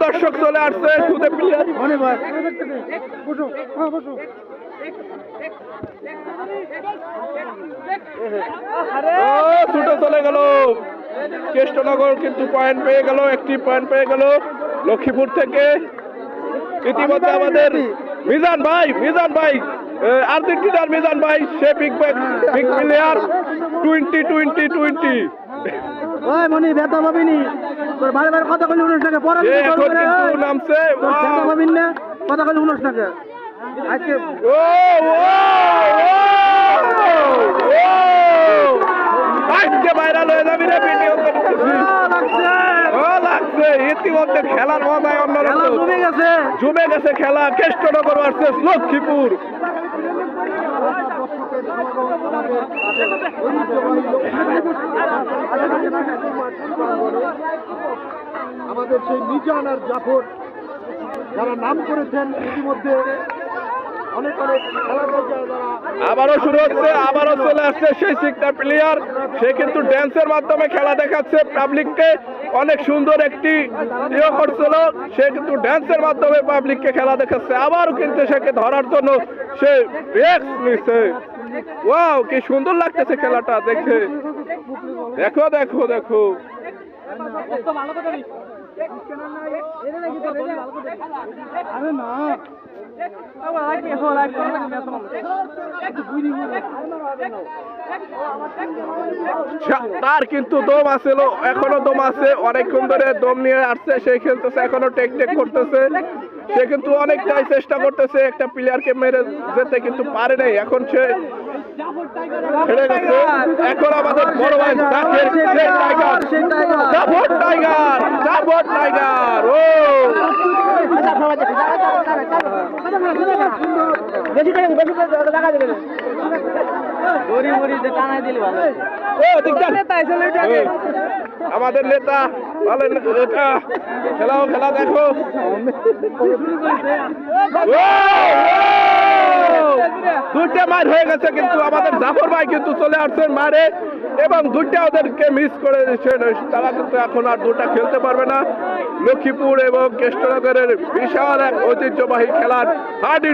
দর্শক চলে আসছে শুধু প্লেয়ার ছুটে চলে গেল কৃষ্ণনগর, কিন্তু পয়েন্ট পেয়ে গেল, একটি পয়েন্ট পেয়ে গেল লক্ষ্মীপুর থেকে। ইতিমধ্যে আমাদের মিজান ভাই আর্জেন্টিনার মিজান ভাই, সে বিগ প্লেয়ার 20-20-20 মনি ব্যথা পাবিনি তোর বারে কথা কইলি 19 টাকা পরে নামছে ব্যথা পাবিন না, কথা কইলি 19 টাকা আজকে আজকে ভাইরাল হয়ে যাবি রে ভিডিও লাগছে। ইতিমধ্যে খেলার মজায় অন্যরকম জমে গেছে খেলা। কৃষ্ণনগর ভার্সেস লক্ষ্মীপুর। আমাদের সেই মিজান আর জাফর যারা নাম করেছেন ইতিমধ্যে অনেক খেলা আবারও শুরু হচ্ছে, আবারও চলে আসছে সেই সিগনার প্লেয়ার। সে কিন্তু ড্যান্সের মাধ্যমে খেলা দেখাচ্ছে পাবলিককে, অনেক সুন্দর একটি ইয়ে করছিল। সে কিন্তু ড্যান্সের মাধ্যমে পাবলিককে খেলা দেখাচ্ছে। আবারও কিন্তু সেকে ধরার জন্য সে রিস্ক নিচ্ছে। ওয়াও, কি সুন্দর লাগতেছে খেলাটা দেখে। দেখো দেখো দেখো তার কিন্তু দম আছে, এখনো দম আছে, অনেকক্ষণ ধরে দম নিয়ে আসছে। সে খেলতেছে, এখনো টেক করতেছে। সে কিন্তু অনেকটাই চেষ্টা করতেছে একটা প্লেয়ারকে মেরে যেতে, কিন্তু পারে নাই। এখন সে হেরে গেছে। এখন আমাদের বড় ভাই টাইগার ও আমাদের নেতা খেলা দেখো। দুইটা মার হয়ে গেছে, কিন্তু আমাদের জাফর ভাই কিন্তু চলে আসছেন মারে, এবং দুইটা ওদেরকে মিস করে দিচ্ছেন। তারা কিন্তু এখন আর দুটা খেলতে পারবে না। লক্ষ্মীপুর এবং কৃষ্ণনগরের বিশাল এক ঐতিহ্যবাহী খেলার হাড্ডি